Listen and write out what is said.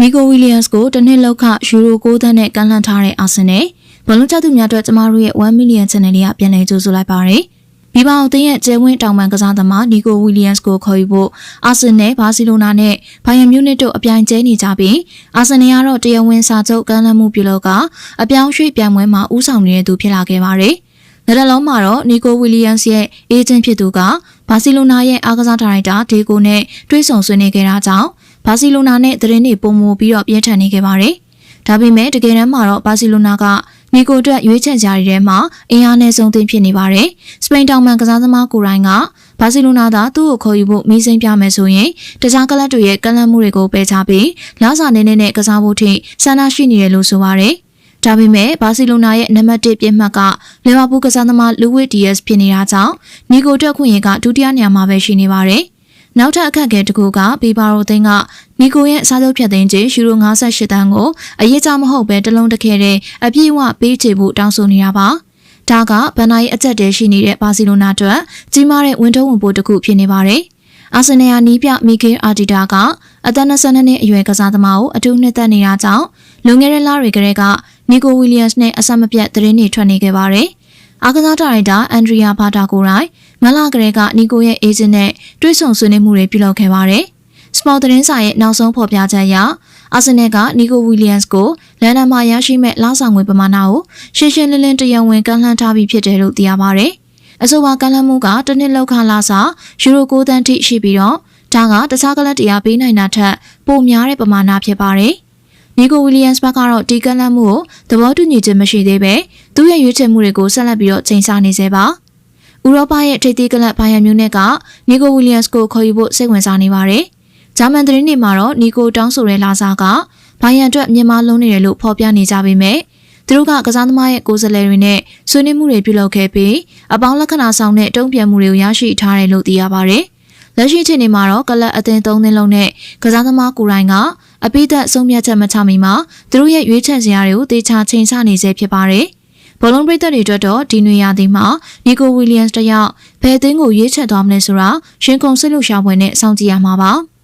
Nico Williams ကိုတစ်နှစ်လောက်ခယူရို9သန်းနဲ့ကမ်းလှမ်းထားတဲ့အာဆင်နယ်ဘလုံးကျသူများအတွက်ကျမတို့ရဲ့1 million channel လေးကပြန်လည်ကြိုဆိုလိုက်ပါတယ်။ဘီဘာအောင်တင်းရဲ့ကျဲဝင်းတောင်ပန်ကစားသမား Nico Williams ကိုခေါ်ယူဖို့အာဆင်နယ်ဘာစီလိုနာနဲ့ဘိုင်ယန်မြူးနစ်တို့အပြိုင်ကျဲနေကြပြီးအာဆင်နယ်ကတော့တရားဝင်စာချုပ်ကမ်းလှမ်းမှုပြုလုပ်ကအပြောင်းရွှေ့ပြန်ပွဲမှာဦးဆောင်နေတဲ့သူဖြစ်လာခဲ့ပါတယ်။လက်လုံးမှာတော့ Nico Williams ရဲ့အေဂျင့်ဖြစ်သူကဘာစီလိုနာရဲ့အားကစားဒါရိုက်တာဒေကိုနဲ့တွဲဆုံဆွေးနွေးခဲ့တာကြောင့်ဘာစီလိုနာနဲ့သတင်းတွေပုံမိုပြီးတော့ပြင်းထန်နေခဲ့ပါတယ်။ဒါပေမဲ့တကယ်တမ်းမှာတော့ဘာစီလိုနာကနီကိုအတွက်ရွေးချယ်ကြရတဲ့မှာအင်အားနဲ့ဆုံးသင်းဖြစ်နေပါတယ်။စပိန်တောင်ပန်ကစားသမားကိုရိုင်းကဘာစီလိုနာသာသူ့ကိုခေါ်ယူဖို့မီးစိမ်းပြမယ်ဆိုရင်တခြားကလပ်တွေရဲ့ကမ်းလှမ်းမှုတွေကိုပယ်ချပြီးလာစာနေနဲ့ကစားဖို့ထိဆန္ဒရှိနေတယ်လို့ဆိုပါတယ်။ဒါပေမဲ့ဘာစီလိုနာရဲ့နံပါတ်1ပြစ်မှတ်ကလီဗာပူးကစားသမားလူဝစ်ဒီယက်စ်ဖြစ်နေတာကြောင့်နီကိုအတွက်ခွင့်ရကဒုတိယနေရာမှာပဲရှိနေပါတယ်။နောက်ထပ်အခက်အခဲတစ်ခုကဘီဘာရိုသိန်းကနီကိုရဲ့စားချုပ်ဖြတ်သိမ်းခြင်းယူရို58တန်းကိုအရေးကြမဟုတ်ပဲတလုံးတခဲတဲ့အပြည့်အဝပေးချေဖို့တောင်းဆိုနေတာပါ။ဒါကဘန်နာရဲ့အကျက်တဲရှိနေတဲ့ဘာစီလိုနာအတွက်ကြီးမားတဲ့ဝန်ထုံးဝန်ပိုးတစ်ခုဖြစ်နေပါတယ်။အာဆင်နယ်နီးပြမီဂေးအာတီတာကအသက်22နှစ်အရွယ်ကစားသမားကိုအထူးနှစ်သက်နေတာကြောင့်လွန်ခဲ့တဲ့လတွေကတည်းကနီကိုဝီလီယမ်စ်နဲ့အဆက်မပြတ်သတင်းတွေထွက်နေခဲ့ပါတယ်။အားကစားဒါရိုက်တာအန်ဒရီယာဘာတာကိုရိုင်းမလာကလေးကနီကိုရဲ့အေဂျင့်နဲ့တွဲဆုံဆွေးနွေးမှုတွေပြုလုပ်ခဲ့ပါတယ်။စပေါ်သတင်းစာရဲ့နောက်ဆုံးဖော်ပြချက်အရအာဆင်နယ်ကနီကိုဝီလီယမ်စ်ကိုလန်ဒန်မှာရရှိမဲ့လဆောင်ငွေပမာဏကိုရှင်းရှင်းလင်းလင်းတရားဝင်ကမ်းလှမ်းထားပြီးဖြစ်တယ်လို့သိရပါတယ်။အဆိုပါကမ်းလှမ်းမှုကတစ်နှစ်လောက်ခလာစာယူရို9သန်းထိရှိပြီးတော့ဒါကတခြားကလပ်တရားပေးနိုင်တာထက်ပိုများတဲ့ပမာဏဖြစ်ပါတယ်။နီကိုဝီလီယမ်စ်ဘက်ကတော့ဒီကမ်းလှမ်းမှုကိုသဘောတူညီချက်မရှိသေးပဲသူ့ရဲ့ရွေးချယ်မှုတွေကိုဆက်လက်ပြီးတော့ချိန်ဆနေစေပါ။ဥရောပရဲ့ထိပ်သီးကလပ်ဘိုင်ယန်မြူးနစ်ကနီကိုဝီလီယမ်စ်ကိုခေါ်ယူဖို့စိတ်ဝင်စားနေပါတယ်။ဂျာမန်သတင်းတွေမှာတော့နီကိုတောင်းဆိုတဲ့လာစားကဘိုင်ယန်အတွက်မြန်မာလုံးနေတယ်လို့ဖော်ပြနေကြပေမဲ့သူတို့ကကစားသမားရဲ့ကိုယ်စားလှယ်တွေနဲ့ဆွေးနွေးမှုတွေပြုလုပ်ခဲ့ပြီးအပေါင်းလက္ခဏာဆောင်တဲ့တုံ့ပြန်မှုတွေကိုရရှိထားတယ်လို့သိရပါတယ်။လက်ရှိချိန်မှာတော့ကလပ်အသင်း3သင်းလုံးနဲ့ကစားသမားကိုယ်တိုင်ကအပိသက်ဆုံးဖြတ်ချက်မချမီမှာသူတို့ရဲ့ရွေးချယ်စရာတွေကိုတေချာချိန်ဆနေစေဖြစ်ပါတယ်။ဘောလုံးပရိသတ်တွေအတွက်တော့ဒီနွေရာသီမှာနီကိုဝီလီယမ်စ်တယောက်ဘယ်အသင်းကိုရွေးချယ်သွားမလဲဆိုတာရှင်ကုန်စစ်လို့ရှာပွဲနဲ့စောင့်ကြည့်ရမှာပါ။